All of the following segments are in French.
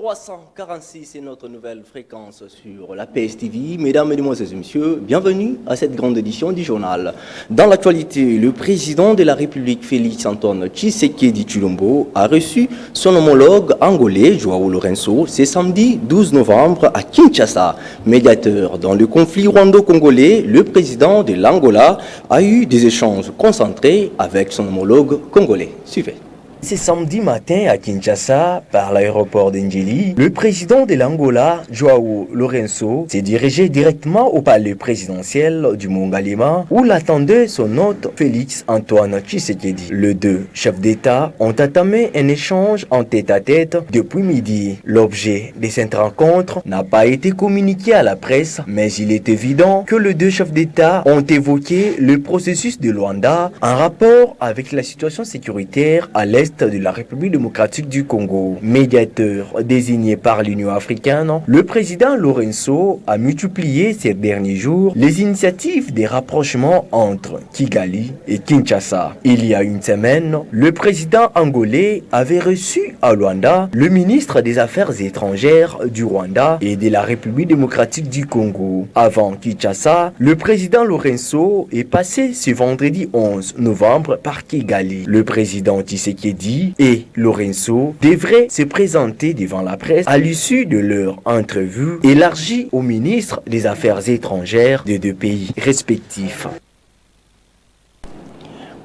346 est notre nouvelle fréquence sur la PSTV. Mesdames, Mesdemoiselles et Messieurs, bienvenue à cette grande édition du journal. Dans l'actualité, le président de la République, Félix-Antoine Tshisekedi Tshilombo, a reçu son homologue angolais, João Lourenço, ce samedi 12 novembre à Kinshasa. Médiateur dans le conflit rwando-congolais, le président de l'Angola a eu des échanges concentrés avec son homologue congolais. Suivez. C'est samedi matin à Kinshasa, par l'aéroport d'Ndjili, le président de l'Angola, João Lourenço, s'est dirigé directement au palais présidentiel du Mongalema où l'attendait son hôte Félix-Antoine Tshisekedi. Les deux chefs d'État ont entamé un échange en tête-à-tête depuis midi. L'objet de cette rencontre n'a pas été communiqué à la presse, mais il est évident que les deux chefs d'État ont évoqué le processus de Luanda en rapport avec la situation sécuritaire à l'est de la République démocratique du Congo. Médiateur désigné par l'Union africaine, le président Lourenço a multiplié ces derniers jours les initiatives de rapprochement entre Kigali et Kinshasa. Il y a une semaine, le président angolais avait reçu à Luanda le ministre des Affaires étrangères du Rwanda et de la République démocratique du Congo. Avant Kinshasa, le président Lourenço est passé ce vendredi 11 novembre par Kigali. Le président Tshisekedi et Lourenço devraient se présenter devant la presse à l'issue de leur entrevue élargie aux ministres des Affaires étrangères des deux pays respectifs.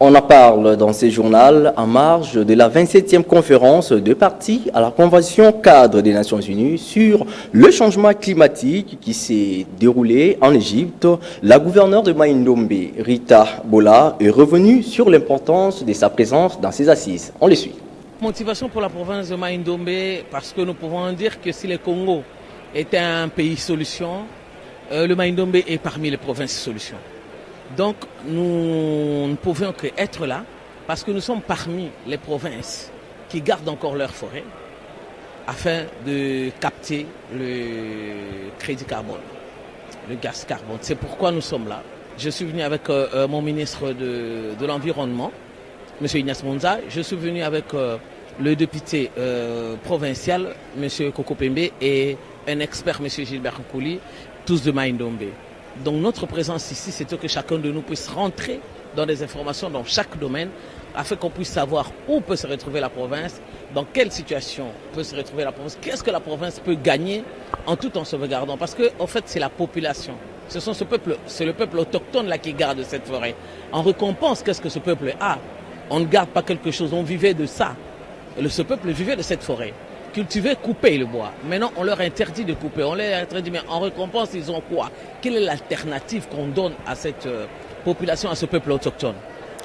On en parle dans ce journal en marge de la 27e conférence de parties à la Convention cadre des Nations Unies sur le changement climatique qui s'est déroulée en Égypte. La gouverneure de Mai-Ndombe, Rita Bola, est revenue sur l'importance de sa présence dans ces assises. On les suit. Motivation pour la province de Mai-Ndombe, parce que nous pouvons dire que si le Congo était un pays solution, le Mai-Ndombe est parmi les provinces solutions. Donc nous ne pouvions qu'être là parce que nous sommes parmi les provinces qui gardent encore leur forêt afin de capter le crédit carbone, le gaz carbone. C'est pourquoi nous sommes là. Je suis venu avec mon ministre de l'Environnement, M. Ignace Monza. Je suis venu avec le député provincial, M. Koko Pembe, et un expert, M. Gilbert Nkouli, tous de Mai-Ndombe. Donc notre présence ici, c'est que chacun de nous puisse rentrer dans des informations dans chaque domaine afin qu'on puisse savoir où peut se retrouver la province, dans quelle situation peut se retrouver la province, qu'est-ce que la province peut gagner en tout en sauvegardant. Parce que en fait, c'est la population. C'est le peuple autochtone là qui garde cette forêt. En récompense, qu'est-ce que ce peuple a? On ne garde pas quelque chose, on vivait de ça. Ce peuple vivait de cette forêt. Cultiver, couper le bois. Maintenant, on leur interdit de couper. On leur interdit, mais en récompense, ils ont quoi? Quelle est l'alternative qu'on donne à cette population, à ce peuple autochtone?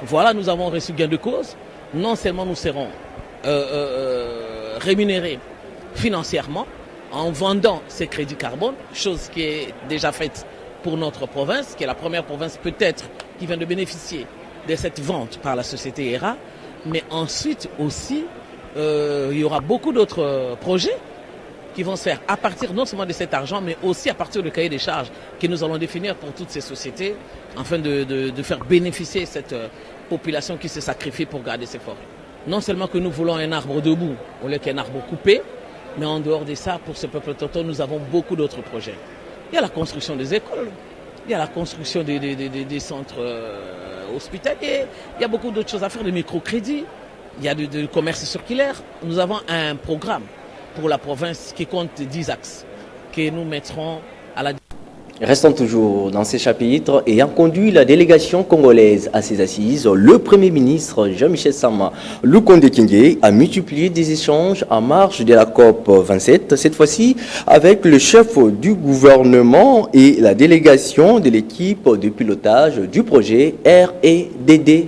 Voilà, nous avons reçu gain de cause. Non seulement nous serons rémunérés financièrement en vendant ces crédits carbone, chose qui est déjà faite pour notre province, qui est la première province peut-être qui vient de bénéficier de cette vente par la société ERA, mais ensuite aussi, il y aura beaucoup d'autres projets qui vont se faire à partir non seulement de cet argent, mais aussi à partir du cahier des charges que nous allons définir pour toutes ces sociétés, afin de faire bénéficier cette population qui se sacrifie pour garder ces forêts. Non seulement que nous voulons un arbre debout au lieu qu'un arbre coupé, mais en dehors de ça, pour ce peuple autochtone, nous avons beaucoup d'autres projets. Il y a la construction des écoles, il y a la construction des centres hospitaliers, il y a beaucoup d'autres choses à faire, de microcrédits. Il y a du commerce circulaire. Nous avons un programme pour la province qui compte 10 axes que nous mettrons à la... Restons toujours dans ces chapitres. Ayant conduit la délégation congolaise à ces assises, le Premier ministre Jean-Michel Sama Lukonde Kyenge a multiplié des échanges en marge de la COP 27, cette fois-ci avec le chef du gouvernement et la délégation de l'équipe de pilotage du projet REDD+.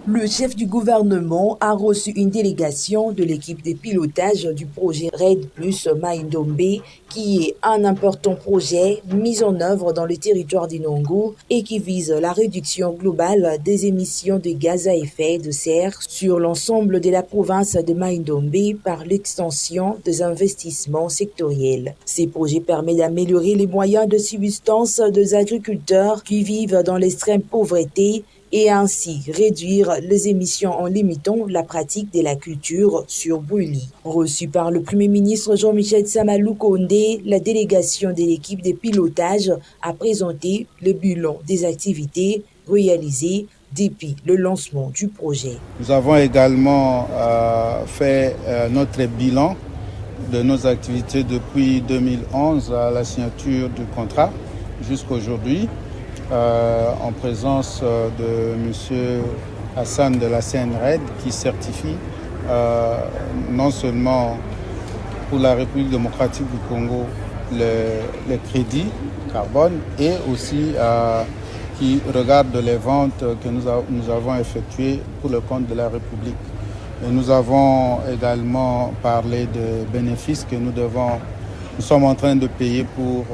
Le chef du gouvernement a reçu une délégation de l'équipe de pilotage du projet RED plus Mai-Ndombe, qui est un important projet mis en œuvre dans le territoire d'Inongo et qui vise la réduction globale des émissions de gaz à effet de serre sur l'ensemble de la province de Mai-Ndombe par l'extension des investissements sectoriels. Ces projets permettent d'améliorer les moyens de subsistance des agriculteurs qui vivent dans l'extrême pauvreté et ainsi réduire les émissions en limitant la pratique de la culture sur brûlis. Reçu par le Premier ministre Jean-Michel Samalou Kondé, la délégation de l'équipe de pilotage a présenté le bilan des activités réalisées depuis le lancement du projet. Nous avons également fait notre bilan de nos activités depuis 2011 à la signature du contrat jusqu'à aujourd'hui, en présence de M. Hassan de la CNRED qui certifie non seulement pour la République démocratique du Congo les crédits carbone et aussi qui regarde les ventes que nous avons effectuées pour le compte de la République. Et nous avons également parlé de bénéfices que nous sommes en train de payer pour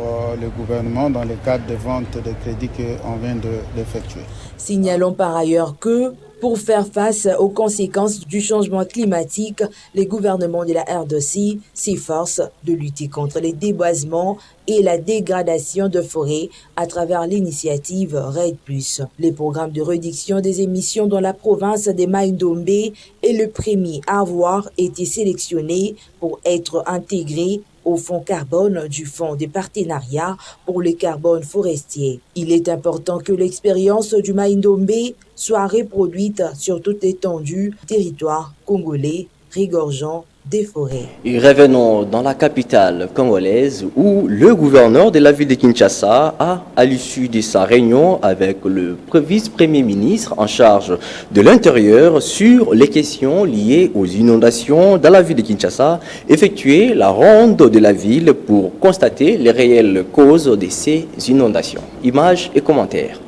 le gouvernement dans le cadre des ventes de crédits qu'on vient d'effectuer. Signalons par ailleurs que pour faire face aux conséquences du changement climatique, les gouvernements de la RDC s'efforcent de lutter contre les déboisements et la dégradation de forêts à travers l'initiative RED+. Le programme de réduction des émissions dans la province de Mai-Ndombe est le premier à avoir été sélectionné pour être intégré au fonds carbone du Fonds de partenariat pour le carbone forestier. Il est important que l'expérience du Mai-Ndombe soit reproduite sur toute l'étendue du territoire congolais regorgeant des forêts. Et revenons dans la capitale congolaise où le gouverneur de la ville de Kinshasa a, à l'issue de sa réunion avec le vice-premier ministre en charge de l'Intérieur sur les questions liées aux inondations dans la ville de Kinshasa, effectué la ronde de la ville pour constater les réelles causes de ces inondations. Images et commentaires.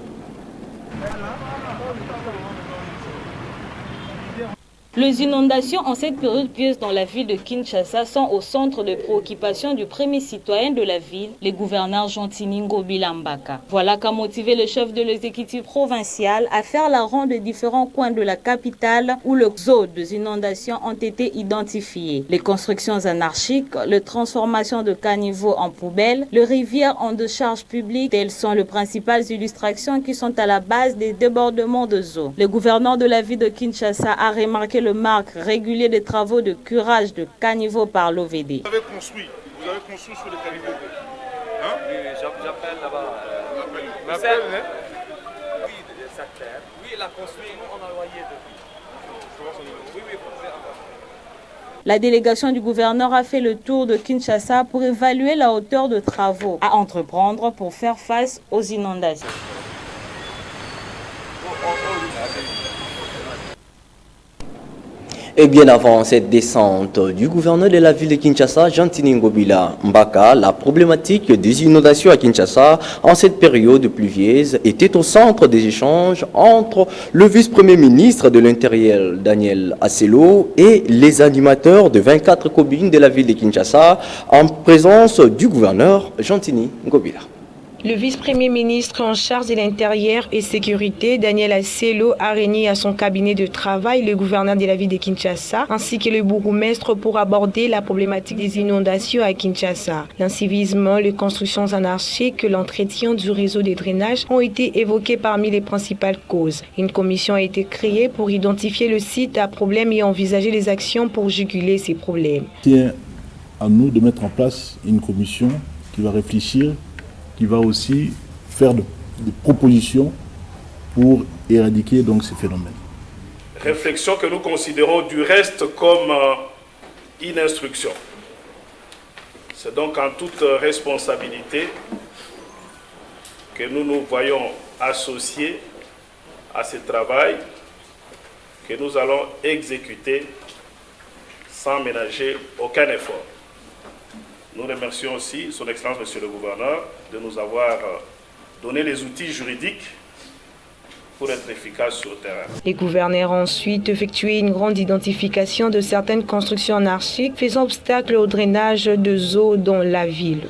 Les inondations en cette période pluvieuse dans la ville de Kinshasa sont au centre de préoccupation du premier citoyen de la ville, le gouverneur Jantini Ngobila Mbaka. Voilà qu'a motivé le chef de l'exécutif provincial à faire la ronde des différents coins de la capitale où les zones des inondations ont été identifiées. Les constructions anarchiques, les transformations de caniveaux en poubelles, les rivières en décharge publique, telles sont les principales illustrations qui sont à la base des débordements de eau. Le gouverneur de la ville de Kinshasa a remarqué le marque régulier des travaux de curage de caniveaux par l'OVD. Vous avez construit sur les caniveaux. Hein? J'appelle là-bas. Oui, il a construit, nous on a envoyé depuis. Oui. La délégation du gouverneur a fait le tour de Kinshasa pour évaluer la hauteur de travaux à entreprendre pour faire face aux inondations. Et bien avant cette descente du gouverneur de la ville de Kinshasa, Jantini Ngobila Mbaka, la problématique des inondations à Kinshasa en cette période pluvieuse était au centre des échanges entre le vice-premier ministre de l'Intérieur, Daniel Asselo, et les animateurs de 24 communes de la ville de Kinshasa en présence du gouverneur Jantini Ngobila. Le vice-premier ministre en charge de l'Intérieur et Sécurité, Daniel Asselo, a réuni à son cabinet de travail le gouverneur de la ville de Kinshasa ainsi que le bourgmestre pour aborder la problématique des inondations à Kinshasa. L'incivisme, les constructions anarchiques, l'entretien du réseau de drainage ont été évoqués parmi les principales causes. Une commission a été créée pour identifier le site à problème et envisager les actions pour juguler ces problèmes. C'est à nous de mettre en place une commission qui va réfléchir, qui va aussi faire des propositions pour éradiquer donc ces phénomènes. Réflexion que nous considérons du reste comme une instruction. C'est donc en toute responsabilité que nous nous voyons associés à ce travail que nous allons exécuter sans ménager aucun effort. Nous remercions aussi son Excellence, Monsieur le Gouverneur, de nous avoir donné les outils juridiques pour être efficaces sur le terrain. Les gouverneurs ont ensuite effectué une grande identification de certaines constructions anarchiques faisant obstacle au drainage de eau dans la ville.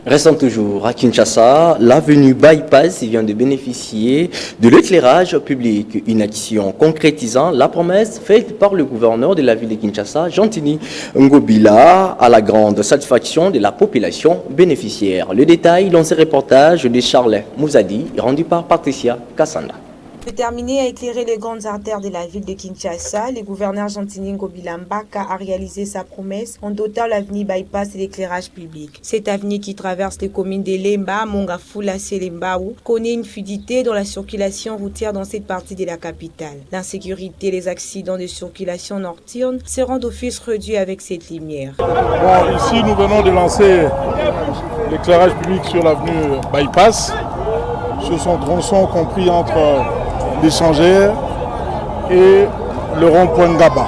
Restons toujours à Kinshasa, l'avenue Bypass vient de bénéficier de l'éclairage public, une action concrétisant la promesse faite par le gouverneur de la ville de Kinshasa, Jantini Ngobila, à la grande satisfaction de la population bénéficiaire. Le détail dans ce reportage de Charles Mouzadi, rendu par Patricia Kassanda. Déterminé à éclairer les grandes artères de la ville de Kinshasa, le gouverneur Jantini Ngobila Mbaka a réalisé sa promesse en dotant l'avenue Bypass de l'éclairage public. Cette avenue qui traverse les communes de Lemba, Mongafula, Selembaou connaît une fluidité dans la circulation routière dans cette partie de la capitale. L'insécurité et les accidents de circulation nocturne seront d'office réduits avec cette lumière. Bon, ici, nous venons de lancer l'éclairage public sur l'avenue Bypass, sur son tronçon compris entre l'échangère et le rond-point Ngaba.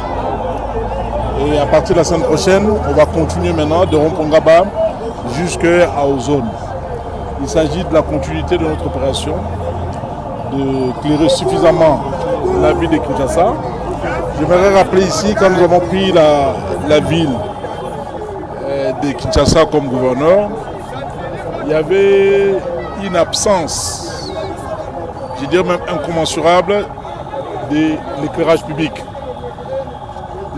Et à partir de la semaine prochaine, on va continuer maintenant de rond-point Ngaba jusqu'à Ozone. Il s'agit de la continuité de notre opération, de clairer suffisamment la ville de Kinshasa. J'aimerais rappeler ici, quand nous avons pris la ville de Kinshasa comme gouverneur, il y avait une absence, je dirais même incommensurable, de l'éclairage public.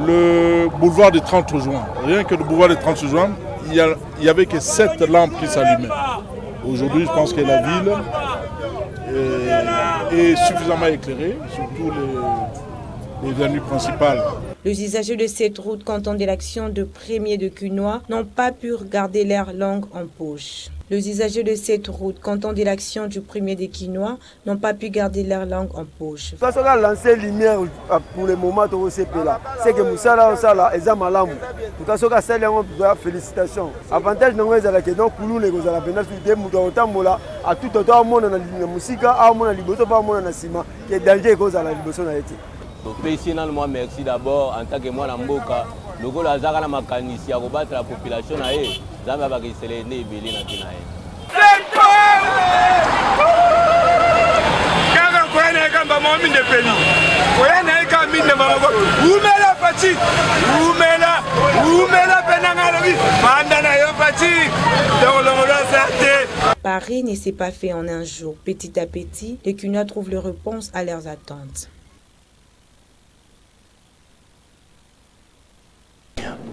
Le boulevard du 30 juin, rien que le boulevard du 30 juin, il n'y avait que 7 lampes qui s'allumaient. Aujourd'hui, je pense que la ville est suffisamment éclairée, surtout les avenues principales. Les usagers de cette route, comptant de l'action de premier de Cunois, n'ont pas pu regarder leur langue en poche. Les usagers de cette route, comptant de l'action du premier de Quinois, n'ont pas pu garder leur langue en poche. Parce qu'on a lancé lumière pour le moment au CPLA. C'est que Moussala, ils ont malamou. En tout cas, c'est une félicitation. Avantage, nous avons que donc pour nous, les gens à tout autant, on a la musique, on a la liboso, on a la ciment, qui est danger cause à la liboso. Personnellement, merci d'abord en tant que moi, Namboka. Le gars a zara la makanisi à combattre la population na e zamba ba kisele ne belé na kina e kanga kwene kamba momi de peli kwene ka mine mama umela pati umela penanga lobi manda na yo pati dolorosa sate. Paris ne s'est pas fait en un jour. Petit à petit, les Cunois trouvent les réponses à leurs attentes.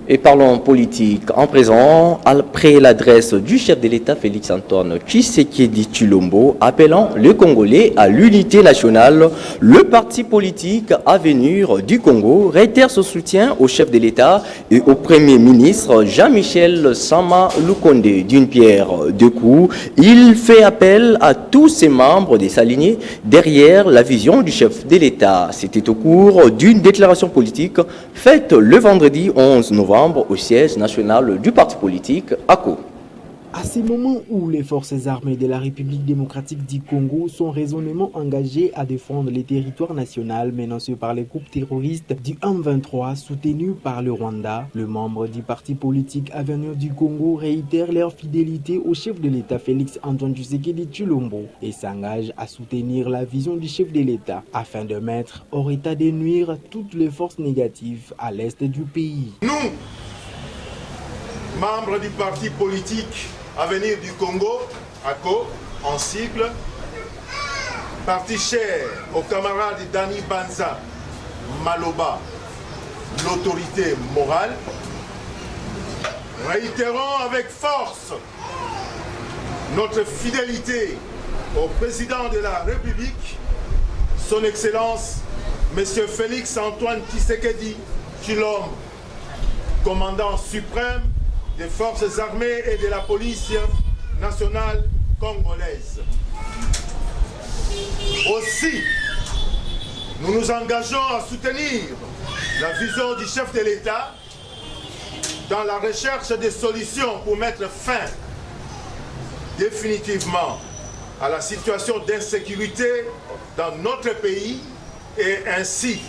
Et parlons politique. En présent, après l'adresse du chef de l'État Félix-Antoine Tshisekedi Tshilombo, appelant les Congolais à l'unité nationale, le parti politique Avenir du Congo réitère son soutien au chef de l'État et au Premier ministre Jean-Michel Sama Lukonde. D'une pierre deux coups, il fait appel à tous ses membres de s'aligner derrière la vision du chef de l'État. C'était au cours d'une déclaration politique faite le vendredi 11 novembre au siège national du parti politique ACO. À ces moments où les forces armées de la République démocratique du Congo sont résolument engagées à défendre les territoires nationaux menacés par les groupes terroristes du M23 soutenus par le Rwanda, le membre du parti politique Avenir du Congo réitère leur fidélité au chef de l'État Félix-Antoine Tshisekedi Tshilombo et s'engage à soutenir la vision du chef de l'État afin de mettre hors état de nuire toutes les forces négatives à l'est du pays. Nous, membres du parti politique Avenir du Congo, ACO, en sigle, parti cher aux camarades Dani Banza Maloba, l'autorité morale, réitérons avec force notre fidélité au président de la République, son Excellence, M. Félix-Antoine Tshisekedi Tshilombo, commandant suprême des forces armées et de la police nationale congolaise. Aussi, nous nous engageons à soutenir la vision du chef de l'État dans la recherche des solutions pour mettre fin définitivement à la situation d'insécurité dans notre pays et ainsi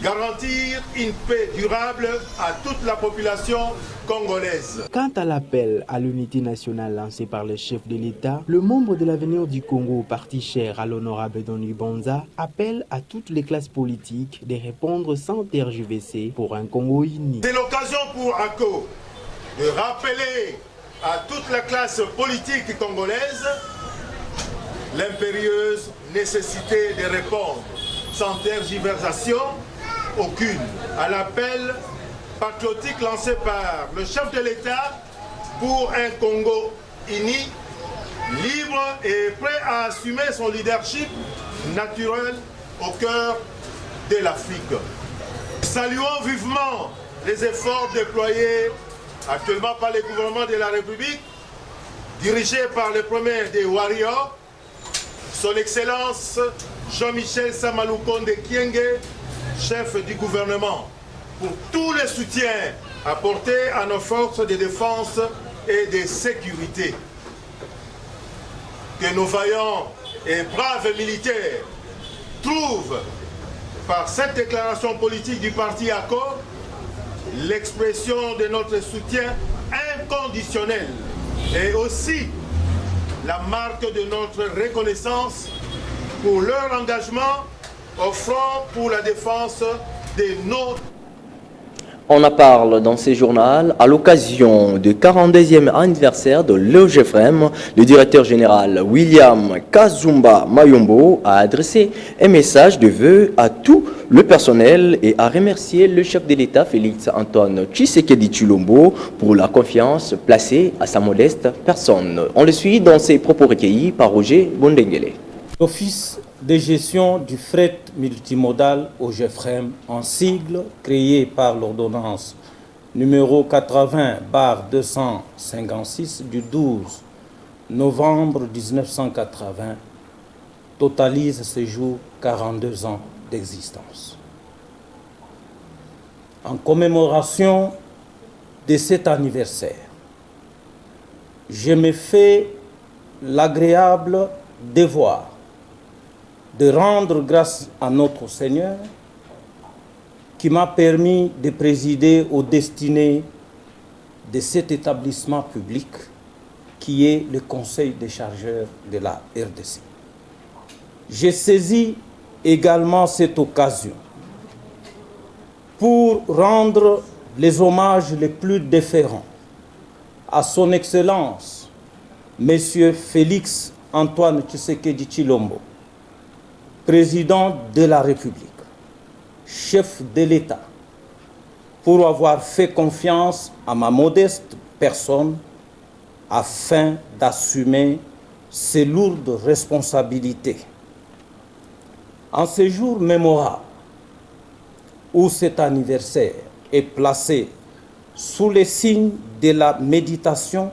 garantir une paix durable à toute la population congolaise. Quant à l'appel à l'unité nationale lancé par le chef de l'État, le membre de l'Avenir du Congo, parti cher à l'honorable Dani Banza, appelle à toutes les classes politiques de répondre sans tergiverser pour un Congo uni. C'est l'occasion pour ACO de rappeler à toute la classe politique congolaise l'impérieuse nécessité de répondre sans tergiversation aucune à l'appel patriotique lancé par le chef de l'État pour un Congo uni, libre et prêt à assumer son leadership naturel au cœur de l'Afrique. Saluons vivement les efforts déployés actuellement par le gouvernement de la République, dirigé par le premier des warriors, son Excellence Jean-Michel Samaloukonde Kyenge, chef du gouvernement, pour tout le soutien apporté à nos forces de défense et de sécurité. Que nos vaillants et braves militaires trouvent par cette déclaration politique du parti Accord l'expression de notre soutien inconditionnel et aussi la marque de notre reconnaissance pour leur engagement au front pour la défense de nos... On en parle dans ce journal à l'occasion du 42e anniversaire de l'EGFREM. Le directeur général William Kazumba Mayombo a adressé un message de vœux à tout le personnel et a remercié le chef de l'État Félix Antoine Tshisekedi Tshilombo pour la confiance placée à sa modeste personne. On le suit dans ses propos recueillis par Roger Bondengele. L'Office de gestion du fret multimodal OGFREM, en sigle créé par l'ordonnance numéro 80/256 du 12 novembre 1980, totalise ce jour 42 ans d'existence. En commémoration de cet anniversaire, je me fais l'agréable devoir de rendre grâce à notre Seigneur qui m'a permis de présider aux destinées de cet établissement public qui est le Conseil des chargeurs de la RDC. J'ai saisi également cette occasion pour rendre les hommages les plus déférents à son Excellence, Monsieur Félix Antoine Tshisekedi Tshilombo, président de la République, chef de l'État, pour avoir fait confiance à ma modeste personne afin d'assumer ces lourdes responsabilités. En ce jour mémorable, où cet anniversaire est placé sous les signes de la méditation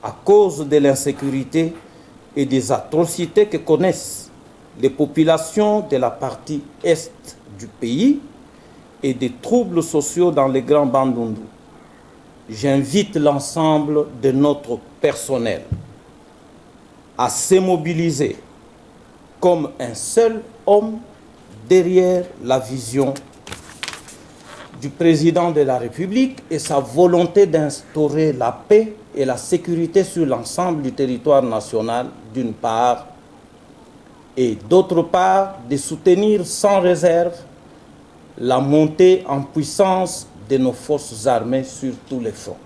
à cause de l'insécurité et des atrocités que connaissent les populations de la partie est du pays et des troubles sociaux dans les Grands Bandundu, j'invite l'ensemble de notre personnel à se mobiliser comme un seul homme derrière la vision du président de la République et sa volonté d'instaurer la paix et la sécurité sur l'ensemble du territoire national, d'une part, et d'autre part, de soutenir sans réserve la montée en puissance de nos forces armées sur tous les fronts.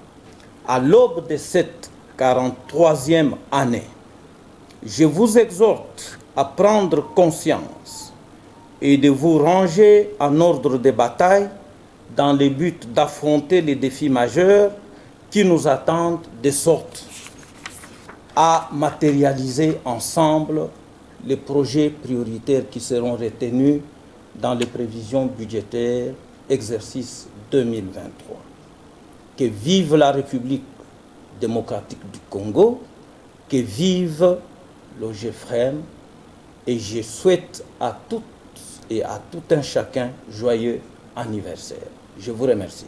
À l'aube de cette 43e année, je vous exhorte à prendre conscience et de vous ranger en ordre de bataille dans le but d'affronter les défis majeurs qui nous attendent, de sorte à matérialiser ensemble les projets prioritaires qui seront retenus dans les prévisions budgétaires exercice 2023. Que vive la République démocratique du Congo, que vive l'OGFREM, et je souhaite à toutes et à tout un chacun joyeux anniversaire. Je vous remercie.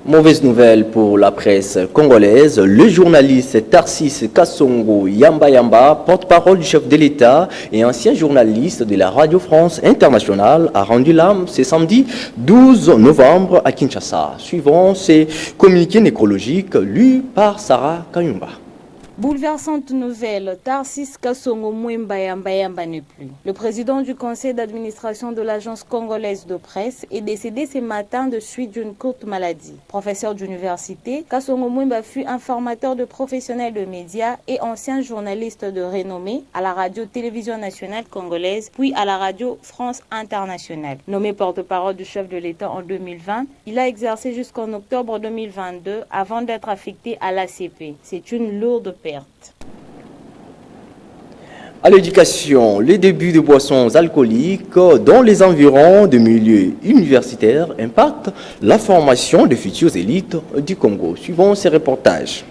Mauvaise nouvelle pour la presse congolaise. Le journaliste Tarsis Kassongo Yamba, porte-parole du chef de l'État et ancien journaliste de la Radio France Internationale, a rendu l'âme ce samedi 12 novembre à Kinshasa. Suivant ces communiqués nécrologiques lus par Sarah Kayumba. Bouleversante nouvelle, Tarsis Kasongo Mouembayamba n'est plus. Le président du conseil d'administration de l'agence congolaise de presse est décédé ce matin de suite d'une courte maladie. Professeur d'université, Kasongo Mouemba fut un formateur de professionnels de médias et ancien journaliste de renommée à la radio-télévision nationale congolaise, puis à la radio France Internationale. Nommé porte-parole du chef de l'État en 2020, il a exercé jusqu'en octobre 2022 avant d'être affecté à l'ACP. C'est une lourde perte. À l'éducation, les débuts de boissons alcooliques dans les environs de milieux universitaires impactent la formation des futures élites du Congo. Suivons ces reportages.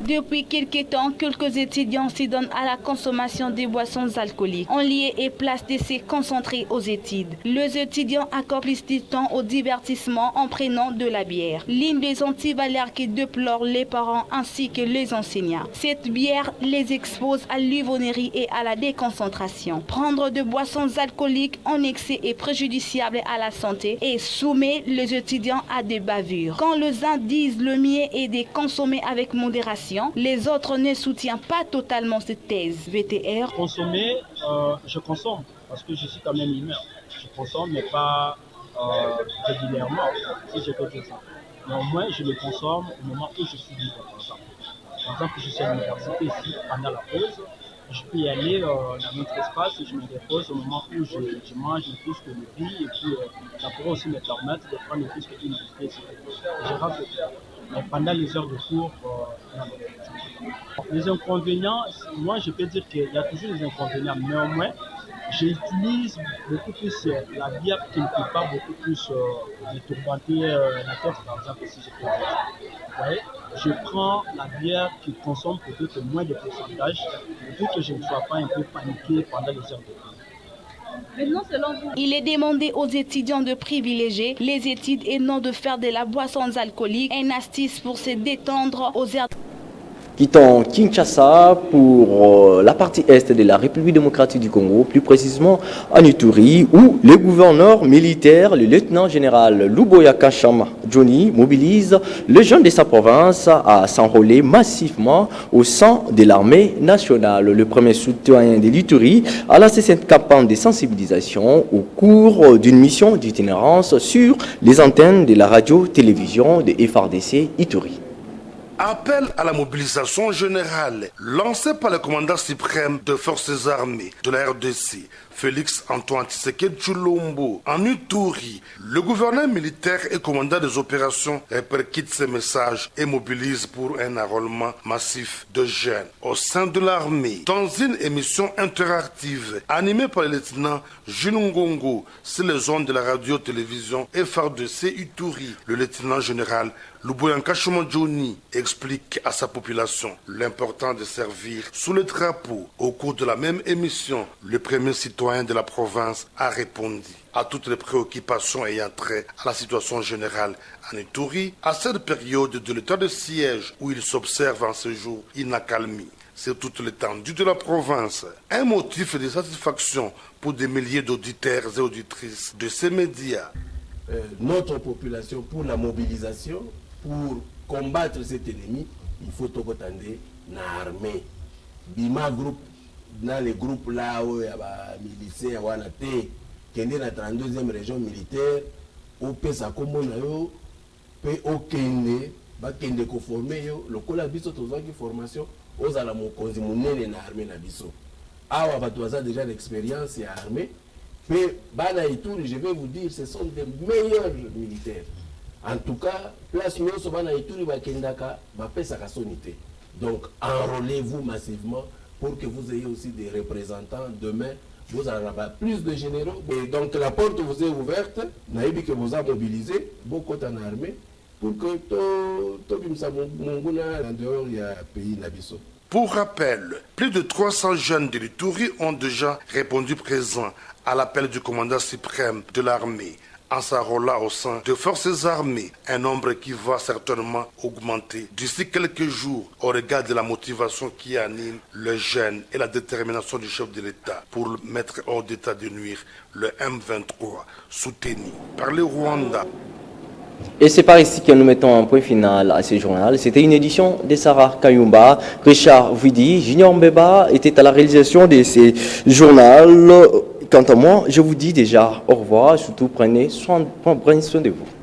Depuis quelques temps, quelques étudiants s'y donnent à la consommation des boissons alcooliques. On lié et place d'essais concentrés aux études. Les étudiants accomplissent du temps au divertissement en prenant de la bière. L'une des antivaleurs qui déplorent les parents ainsi que les enseignants. Cette bière les expose à l'ivonnerie et à la déconcentration. Prendre de boissons alcooliques en excès est préjudiciable à la santé et soumet les étudiants à des bavures. Quand les uns disent le mieux est de consommer avec modération, les autres ne soutiennent pas totalement cette thèse. VTR. Consommer, je consomme parce que je suis quand même humeur. Je consomme, mais pas régulièrement, si je peux dire ça. Néanmoins, je le consomme au moment où je suis libre. Par exemple, je suis à l'université ici, pendant la pause, je peux y aller dans notre espace et je me dépose au moment où je mange une plus que le riz et puis ça pourrait aussi me permettre de prendre plus qu'une bouteille. Je rentre. Mais pendant les heures de cours, les inconvénients, moi je peux dire qu'il y a toujours des inconvénients, néanmoins, j'utilise beaucoup plus la bière qui ne peut pas beaucoup plus me tourmenter la tête, par exemple, si je peux dire. Vous voyez, je prends la bière qui consomme peut-être moins de pourcentage, pour que je ne sois pas un peu paniqué pendant les heures de cours. Il est demandé aux étudiants de privilégier les études et non de faire de la boisson alcoolique une astuce pour se détendre aux aires. Quittons Kinshasa pour la partie est de la République démocratique du Congo, plus précisément à Ituri, où le gouverneur militaire, le lieutenant-général Luboya Kashama Johnny, mobilise les jeunes de sa province à s'enrôler massivement au sein de l'armée nationale. Le premier citoyen de l'Ituri a lancé cette campagne de sensibilisation au cours d'une mission d'itinérance sur les antennes de la radio-télévision de FRDC Ituri. Appel à la mobilisation générale lancé par le commandant suprême des forces armées de la RDC, Félix Antoine Tshisekedi Tshilombo, en Ituri. Le gouverneur militaire et commandant des opérations répercute ces messages et mobilise pour un enrôlement massif de jeunes au sein de l'armée. Dans une émission interactive animée par le lieutenant Jules Ngongo sur les ondes de la radio-télévision FRDC Ituri, le lieutenant général Luboya Kashama Johnny explique à sa population l'importance de servir sous le drapeau. Au cours de la même émission, le premier citoyen de la province a répondu à toutes les préoccupations ayant trait à la situation générale en Ituri, à cette période de l'état de siège où il s'observe en ce jour une accalmie sur toute l'étendue de la province. Un motif de satisfaction pour des milliers d'auditeurs et auditrices de ces médias. Notre population, pour la mobilisation, pour combattre cet ennemi, il faut tout attendre dans l'armée. Bima groupe, dans les groupes là où il y a des militaires, qui sont dans la 32e région militaire, où peut s'accommoder, peut aucune, bakende ko former yo, le kola biso tozaki formation, aux ala mokonzi munene na armée na biso. Awa batoza déjà l'expérience ya armée, mais bana Ituri, je vais vous dire, ce sont des meilleurs militaires. En tout cas, place nyonso bana Ituri bakendaka, bapesaka sonité. Donc enrôlez-vous massivement pour que vous ayez aussi des représentants demain. Vous allez avoir plus de généraux. Et donc la porte vous est ouverte. Naïbi que vous a mobilisé beaucoup en armée pour que tout en dehors il y a pays nabiso. Pour rappel, plus de 300 jeunes de l'Ituri ont déjà répondu présent à l'appel du commandant suprême de l'armée en s'enrôlant au sein de forces armées, un nombre qui va certainement augmenter d'ici quelques jours au regard de la motivation qui anime les jeunes et la détermination du chef de l'État pour mettre hors d'état de nuire le M23 soutenu par le Rwanda. Et c'est par ici que nous mettons un point final à ce journal. C'était une édition de Sarah Kayumba. Richard Vidi, Junior Mbeba était à la réalisation de ces journaux. Quant à moi, je vous dis déjà au revoir. Surtout, prenez soin de vous.